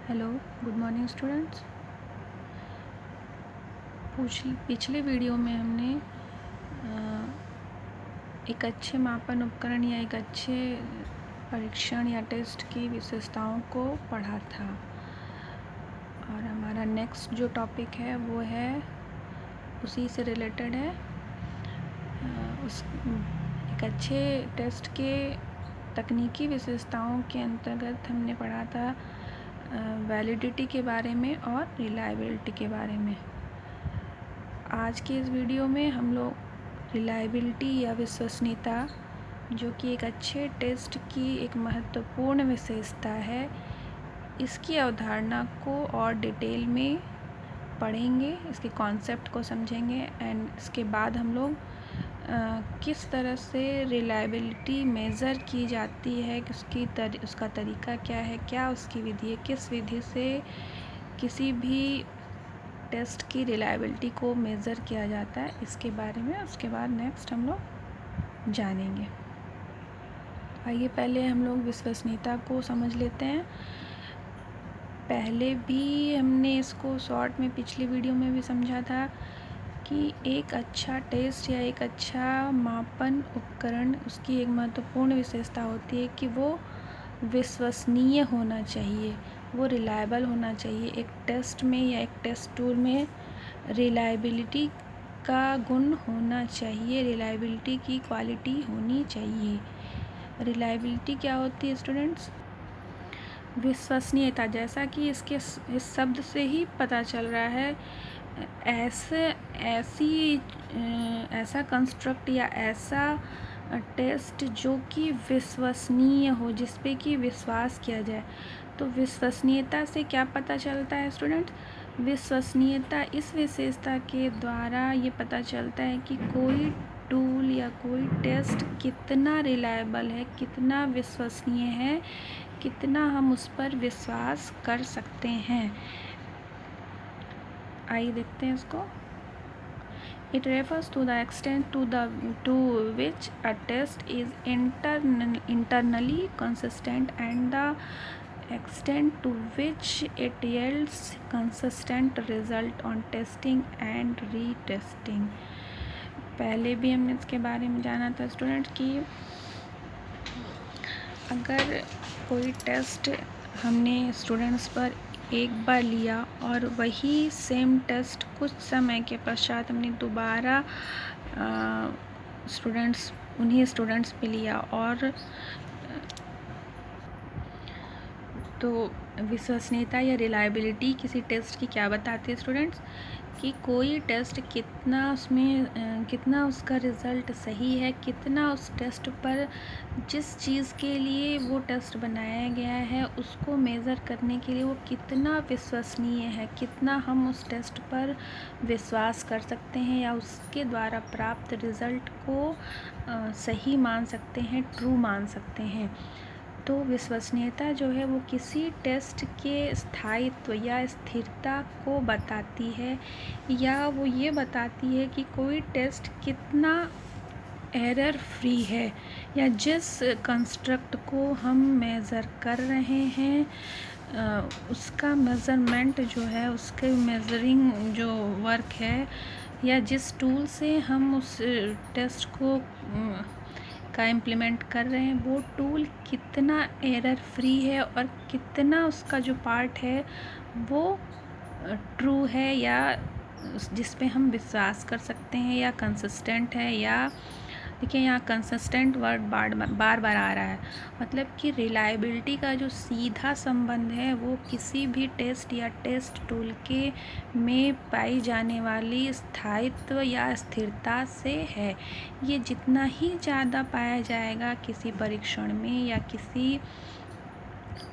Hello, good morning students. पिछले video में हमने एक अच्छे मापन उपकरण या एक अच्छे परीक्षण या टेस्ट की विशेषताओं को पढ़ा था और हमारा नेक्स्ट जो टॉपिक है वो है उसी से रिलेटेड है। एक अच्छे टेस्ट के तकनीकी विशेषताओं के अंतर्गत हमने पढ़ा था वैलिडिटी के बारे में और रिलायबिलिटी के बारे में। आज के इस वीडियो में हम लोग रिलायबिलिटी या विश्वसनीयता, जो कि एक अच्छे टेस्ट की एक महत्वपूर्ण विशेषता है, इसकी अवधारणा को और डिटेल में पढ़ेंगे, इसके कॉन्सेप्ट को समझेंगे एंड इसके बाद हम लोग किस तरह से रिलायबिलिटी मेज़र की जाती है, उसका तरीका क्या है, क्या उसकी विधि है, किस विधि से किसी भी टेस्ट की रिलायबिलिटी को मेज़र किया जाता है, इसके बारे में उसके बाद नेक्स्ट हम लोग जानेंगे। आइए पहले हम लोग विश्वसनीयता को समझ लेते हैं। पहले भी हमने इसको शॉर्ट में पिछली वीडियो में भी समझा था कि एक अच्छा टेस्ट या एक अच्छा मापन उपकरण, उसकी एक महत्वपूर्ण विशेषता होती है कि वो विश्वसनीय होना चाहिए, वो रिलायबल होना चाहिए। एक टेस्ट में या एक टेस्ट टूल में रिलायबिलिटी का गुण होना चाहिए, रिलायबिलिटी की क्वालिटी होनी चाहिए। रिलायबिलिटी क्या होती है स्टूडेंट्स? विश्वसनीयता, जैसा कि इस शब्द से ही पता चल रहा है, ऐसा कंस्ट्रक्ट या ऐसा टेस्ट जो कि विश्वसनीय हो, जिस पे कि विश्वास किया जाए। तो विश्वसनीयता से क्या पता चलता है स्टूडेंट? विश्वसनीयता इस विशेषता के द्वारा ये पता चलता है कि कोई टूल या कोई टेस्ट कितना रिलायबल है, कितना विश्वसनीय है, कितना हम उस पर विश्वास कर सकते हैं। आइए देखते हैं इसको। It refers to the extent to which a test is internally consistent and the extent to which it yields consistent result on testing and retesting। पहले भी हमने इसके बारे में जाना था स्टूडेंट कि अगर कोई टेस्ट हमने स्टूडेंट्स पर एक बार लिया और वही सेम टेस्ट कुछ समय के पश्चात हमने दोबारा उन्हीं स्टूडेंट्स पे लिया, और तो विश्वसनीयता या रिलायबिलिटी किसी टेस्ट की क्या बताती है स्टूडेंट्स? कि कोई टेस्ट कितना उसका रिज़ल्ट सही है, कितना उस टेस्ट पर जिस चीज़ के लिए वो टेस्ट बनाया गया है उसको मेज़र करने के लिए वो कितना विश्वसनीय है, कितना हम उस टेस्ट पर विश्वास कर सकते हैं या उसके द्वारा प्राप्त रिज़ल्ट को सही मान सकते हैं, ट्रू मान सकते हैं। तो विश्वसनीयता जो है वो किसी टेस्ट के स्थायित्व या स्थिरता को बताती है, या वो ये बताती है कि कोई टेस्ट कितना एरर फ्री है, या जिस कंस्ट्रक्ट को हम मेज़र कर रहे हैं उसका मेज़रमेंट जो है, उसके मेज़रिंग जो वर्क है, या जिस टूल से हम उस टेस्ट को का इम्प्लीमेंट कर रहे हैं वो टूल कितना एरर फ्री है और कितना उसका जो पार्ट है वो ट्रू है, या जिस पे हम विश्वास कर सकते हैं, या कंसिस्टेंट है। या देखिए यहाँ कंसिस्टेंट वर्ड बार बार आ रहा है, मतलब कि रिलायबिलिटी का जो सीधा संबंध है वो किसी भी टेस्ट या टेस्ट टूल के में पाई जाने वाली स्थायित्व या स्थिरता से है। ये जितना ही ज़्यादा पाया जाएगा किसी परीक्षण में या किसी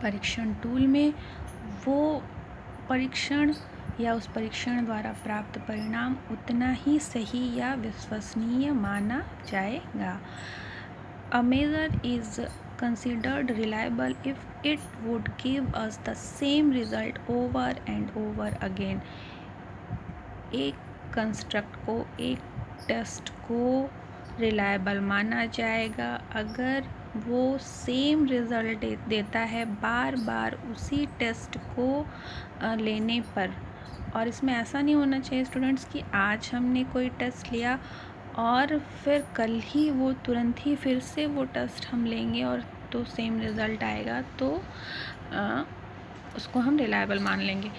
परीक्षण टूल में, वो परीक्षण या उस परीक्षण द्वारा प्राप्त परिणाम उतना ही सही या विश्वसनीय माना जाएगा। A measure is considered reliable if it would give us the same result over and over again। एक कंस्ट्रक्ट को, एक टेस्ट को रिलायबल माना जाएगा अगर वो सेम रिज़ल्ट देता है बार बार उसी टेस्ट को लेने पर। और इसमें ऐसा नहीं होना चाहिए स्टूडेंट्स कि आज हमने कोई टेस्ट लिया और फिर कल ही वो तुरंत ही फिर से वो टेस्ट हम लेंगे और तो सेम रिज़ल्ट आएगा, तो उसको हम रिलायबल मान लेंगे।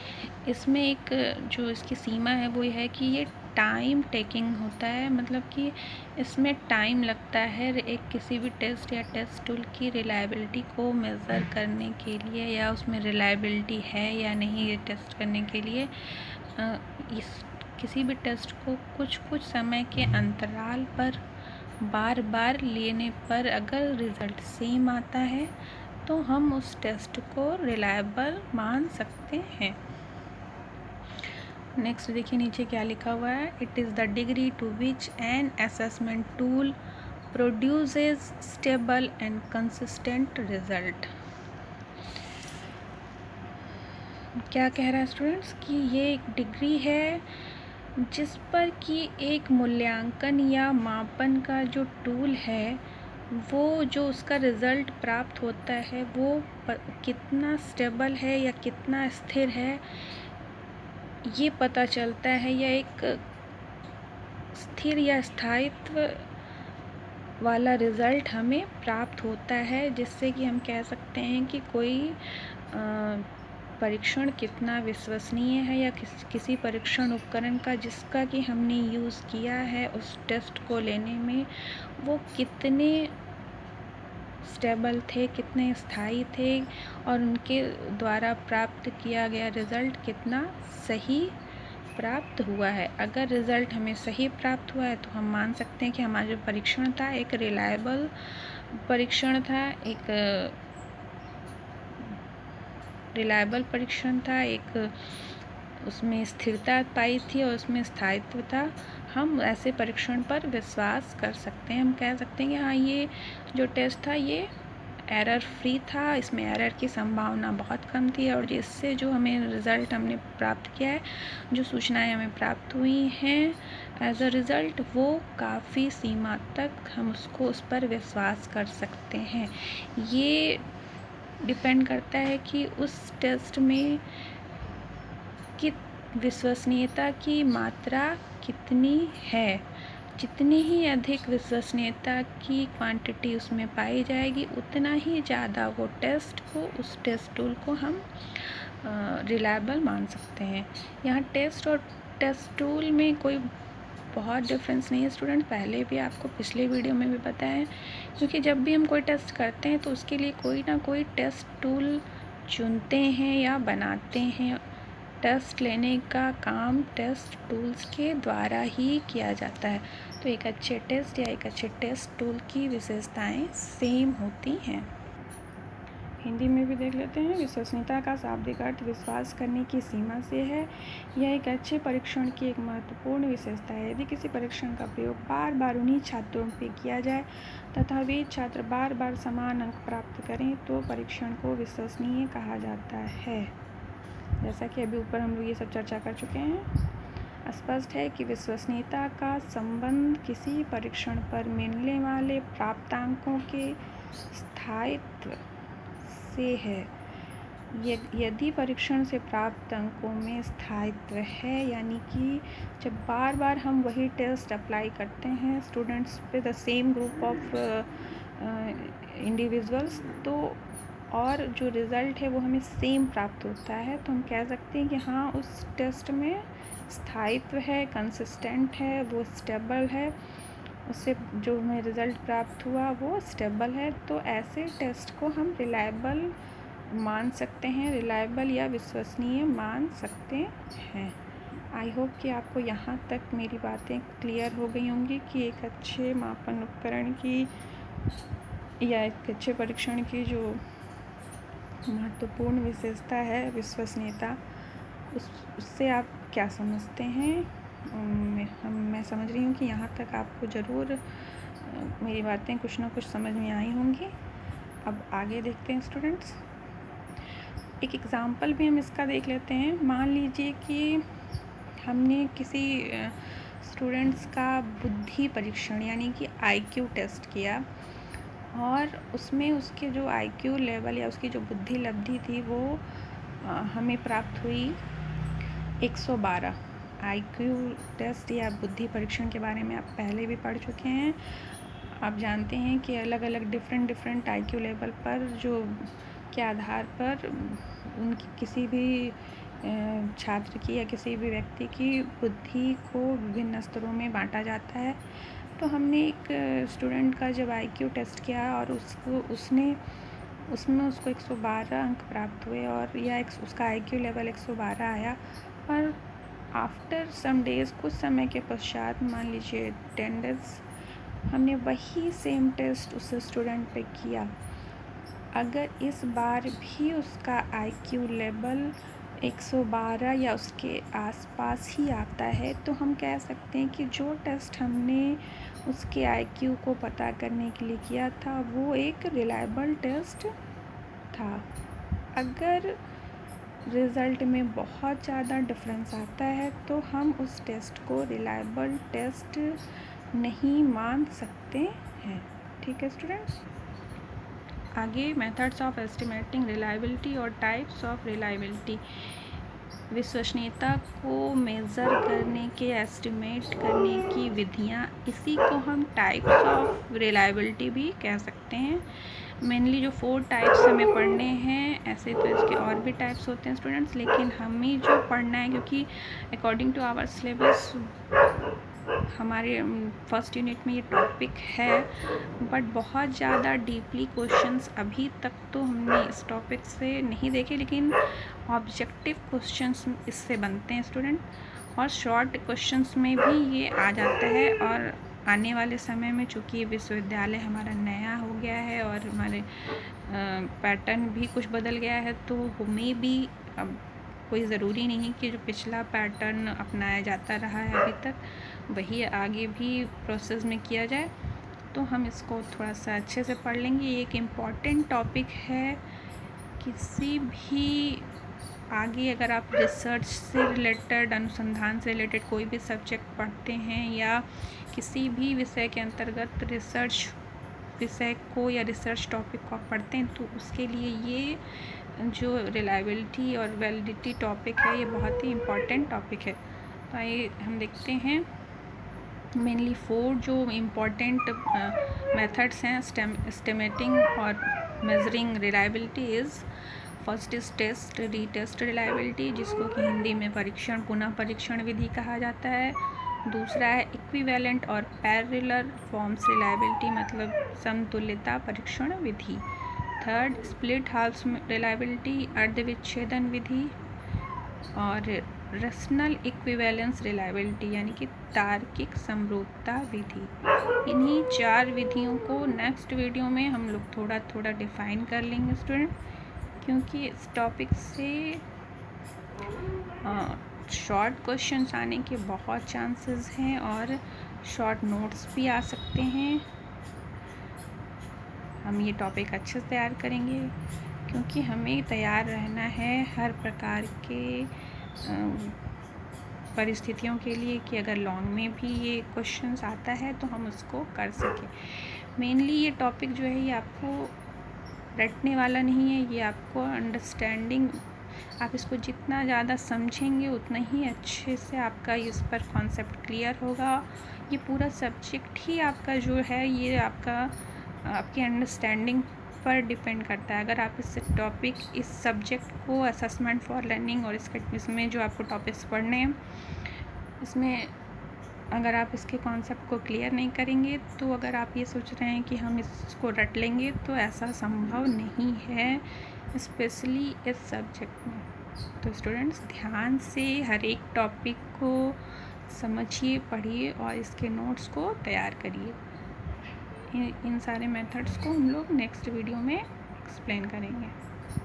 इसमें एक जो इसकी सीमा है वो ये है कि ये टाइम टेकिंग होता है, मतलब कि इसमें टाइम लगता है एक किसी भी टेस्ट या टेस्ट टूल की रिलायबिलिटी को मेज़र करने के लिए, या उसमें रिलायबिलिटी है या नहीं ये टेस्ट करने के लिए। इस किसी भी टेस्ट को कुछ कुछ समय के अंतराल पर बार बार लेने पर अगर रिज़ल्ट सेम आता है तो हम उस टेस्ट को रिलायबल मान सकते हैं। नेक्स्ट देखिए नीचे क्या लिखा हुआ है, it is the degree to which an assessment tool produces stable and consistent result. क्या कह रहा है स्टूडेंट्स कि ये एक डिग्री है जिस पर कि एक मूल्यांकन या मापन का जो टूल है वो जो उसका रिज़ल्ट प्राप्त होता है वो कितना स्टेबल है या कितना स्थिर है ये पता चलता है, या एक स्थिर या स्थायित्व वाला रिज़ल्ट हमें प्राप्त होता है, जिससे कि हम कह सकते हैं कि कोई परीक्षण कितना विश्वसनीय है, या किसी परीक्षण उपकरण का जिसका कि हमने यूज़ किया है उस टेस्ट को लेने में वो कितने स्टेबल थे, कितने स्थायी थे, और उनके द्वारा प्राप्त किया गया रिज़ल्ट कितना सही प्राप्त हुआ है। अगर रिज़ल्ट हमें सही प्राप्त हुआ है तो हम मान सकते हैं कि हमारा जो परीक्षण था एक रिलायबल परीक्षण था, एक रिलायबल परीक्षण था, एक उसमें स्थिरता पाई थी और उसमें स्थायित्व था। हम ऐसे परीक्षण पर विश्वास कर सकते हैं। हम कह सकते हैं कि हाँ ये जो टेस्ट था ये एरर फ्री था, इसमें एरर की संभावना बहुत कम थी, और जिससे जो हमें रिज़ल्ट हमने प्राप्त किया है, जो सूचनाएं हमें प्राप्त हुई हैं एज अ रिज़ल्ट, वो काफ़ी सीमा तक हम उस पर विश्वास कर सकते हैं। ये डिपेंड करता है कि उस टेस्ट में कि विश्वसनीयता की मात्रा कितनी है। जितनी ही अधिक विश्वसनीयता की क्वांटिटी उसमें पाई जाएगी उतना ही ज़्यादा वो टेस्ट को, उस टेस्ट टूल को हम रिलायबल मान सकते हैं। यहाँ टेस्ट और टेस्ट टूल में कोई बहुत डिफरेंस नहीं है स्टूडेंट, पहले भी आपको पिछले वीडियो में भी बताया है, क्योंकि जब भी हम कोई टेस्ट करते हैं तो उसके लिए कोई ना कोई टेस्ट टूल चुनते हैं या बनाते हैं। टेस्ट लेने का काम टेस्ट टूल्स के द्वारा ही किया जाता है। तो एक अच्छे टेस्ट या एक अच्छे टेस्ट टूल की विशेषताएं सेम होती हैं। हिंदी में भी देख लेते हैं। विश्वसनीयता का शाब्दिक अर्थ विश्वास करने की सीमा से है। यह एक अच्छे परीक्षण की एक महत्वपूर्ण विशेषता है। यदि किसी परीक्षण का प्रयोग बार बार उन्हीं छात्रों पर किया जाए तथा वे छात्र बार बार समान अंक प्राप्त करें तो परीक्षण को विश्वसनीय कहा जाता है। जैसा कि अभी ऊपर हम लोग ये सब चर्चा कर चुके हैं। स्पष्ट है कि विश्वसनीयता का संबंध किसी परीक्षण पर मिलने वाले प्राप्तांकों के स्थायित्व से है। यदि परीक्षण से प्राप्त अंकों में स्थायित्व है, यानी कि जब बार बार हम वही टेस्ट अप्लाई करते हैं स्टूडेंट्स पे, the same group of individuals, तो और जो रिज़ल्ट है वो हमें सेम प्राप्त होता है, तो हम कह सकते हैं कि हाँ उस टेस्ट में स्थायित्व है, कंसिस्टेंट है, वो स्टेबल है, उससे जो हमें रिज़ल्ट प्राप्त हुआ वो स्टेबल है। तो ऐसे टेस्ट को हम रिलायबल मान सकते हैं, रिलायबल या विश्वसनीय मान सकते हैं। आई होप कि आपको यहाँ तक मेरी बातें क्लियर हो गई होंगी कि एक अच्छे मापन उपकरण की या एक अच्छे परीक्षण की जो महत्वपूर्ण विशेषता है विश्वसनीयता, उससे आप क्या समझते हैं। मैं समझ रही हूँ कि यहाँ तक आपको ज़रूर मेरी बातें कुछ ना कुछ समझ में आई होंगी। अब आगे देखते हैं स्टूडेंट्स। एक एग्ज़ाम्पल भी हम इसका देख लेते हैं। मान लीजिए कि हमने किसी स्टूडेंट्स का बुद्धि परीक्षण यानी कि IQ टेस्ट किया, और उसमें उसके जो IQ लेवल या उसकी जो बुद्धि लब्धि थी वो हमें प्राप्त हुई 112। IQ टेस्ट या बुद्धि परीक्षण के बारे में आप पहले भी पढ़ चुके हैं। आप जानते हैं कि अलग अलग डिफरेंट IQ लेवल पर जो के आधार पर उनकी किसी भी छात्र की या किसी भी व्यक्ति की बुद्धि को विभिन्न स्तरों में बांटा जाता है। तो हमने एक स्टूडेंट का जब IQ टेस्ट किया और उसमें उसको 112 अंक प्राप्त हुए और उसका IQ लेवल 112 आया। और आफ्टर सम डेज़, कुछ समय के पश्चात, मान लीजिए 10 डेज़, हमने वही सेम टेस्ट उस स्टूडेंट पे किया। अगर इस बार भी उसका IQ लेवल 112 या उसके आसपास ही आता है तो हम कह सकते हैं कि जो टेस्ट हमने उसके IQ को पता करने के लिए किया था वो एक रिलायबल टेस्ट था। अगर रिज़ल्ट में बहुत ज़्यादा डिफरेंस आता है तो हम उस टेस्ट को रिलायबल टेस्ट नहीं मान सकते हैं। ठीक है स्टूडेंट्स, आगे मेथड्स ऑफ एस्टिमेटिंग रिलायबिलिटी और टाइप्स ऑफ रिलायबिलिटी। विश्वसनीयता को मेज़र करने के, एस्टिमेट करने की विधियाँ, इसी को हम टाइप्स ऑफ रिलायबिलिटी भी कह सकते हैं। मेनली जो 4 टाइप्स हमें पढ़ने हैं, ऐसे तो इसके और भी टाइप्स होते हैं स्टूडेंट्स, लेकिन हमें जो पढ़ना है, क्योंकि अकॉर्डिंग टू आवर सिलेबस हमारे फर्स्ट यूनिट में ये टॉपिक है, बट बहुत ज़्यादा डीपली क्वेश्चंस अभी तक तो हमने इस टॉपिक से नहीं देखे, लेकिन ऑब्जेक्टिव क्वेश्चंस इससे बनते हैं स्टूडेंट, और शॉर्ट क्वेश्चंस में भी ये आ जाता है। और आने वाले समय में चूँकि विश्वविद्यालय हमारा नया हो गया है और हमारे पैटर्न भी कुछ बदल गया है, तो हमें भी अब कोई ज़रूरी नहीं कि जो पिछला पैटर्न अपनाया जाता रहा है अभी तक वही आगे भी प्रोसेस में किया जाए। तो हम इसको थोड़ा सा अच्छे से पढ़ लेंगे। ये एक इम्पॉर्टेंट टॉपिक है। किसी भी आगे अगर आप रिसर्च से रिलेटेड, अनुसंधान से रिलेटेड कोई भी सब्जेक्ट पढ़ते हैं या किसी भी विषय के अंतर्गत रिसर्च विषय को या रिसर्च टॉपिक को आप पढ़ते हैं, तो उसके लिए ये जो रिलायबिलिटी और वैलिडिटी टॉपिक है ये बहुत ही इम्पॉर्टेंट टॉपिक है। तो आइए हम देखते हैं मेनली 4 जो इम्पॉर्टेंट मेथड्स हैं एस्टिमेटिंग और measuring reliability is, first is test retest reliability, जिसको कि हिंदी में परीक्षण पुनः परीक्षण विधि कहा जाता है। दूसरा है इक्विवेलेंट और पैरेलल फॉर्म्स रिलायबिलिटी, मतलब समतुल्यता परीक्षण विधि। थर्ड स्प्लिट हाल्स रिलायबिलिटी, अर्धविच्छेदन विधि। और रेशनल इक्विवेलेंस रिलायबिलिटी यानी कि तार्किक समरूपता विधि। इन्हीं 4 विधियों को नेक्स्ट वीडियो में हम लोग थोड़ा थोड़ा डिफाइन कर लेंगे स्टूडेंट, क्योंकि इस टॉपिक से शॉर्ट क्वेश्चंस आने के बहुत चांसेस हैं और शॉर्ट नोट्स भी आ सकते हैं। हम ये टॉपिक अच्छे से तैयार करेंगे क्योंकि हमें तैयार रहना है हर प्रकार के परिस्थितियों के लिए कि अगर लॉन्ग में भी ये क्वेश्चंस आता है तो हम उसको कर सकें। मेनली ये टॉपिक जो है ये आपको रटने वाला नहीं है, ये आपको अंडरस्टैंडिंग, आप इसको जितना ज़्यादा समझेंगे उतना ही अच्छे से आपका इस पर कॉन्सेप्ट क्लियर होगा। ये पूरा सब्जेक्ट ही आपका जो है ये आपकी अंडरस्टैंडिंग पर डिपेंड करता है। अगर आप इस सब्जेक्ट को असेसमेंट फॉर लर्निंग और इसमें जो आपको टॉपिक्स पढ़ने हैं, इसमें अगर आप इसके कॉन्सेप्ट को क्लियर नहीं करेंगे, तो अगर आप ये सोच रहे हैं कि हम इसको रट लेंगे तो ऐसा संभव नहीं है, स्पेशली इस सब्जेक्ट में। तो स्टूडेंट्स ध्यान से हर एक टॉपिक को समझिए, पढ़िए और इसके नोट्स को तैयार करिए। इन सारे मेथड्स को हम लोग नेक्स्ट वीडियो में एक्सप्लेन करेंगे।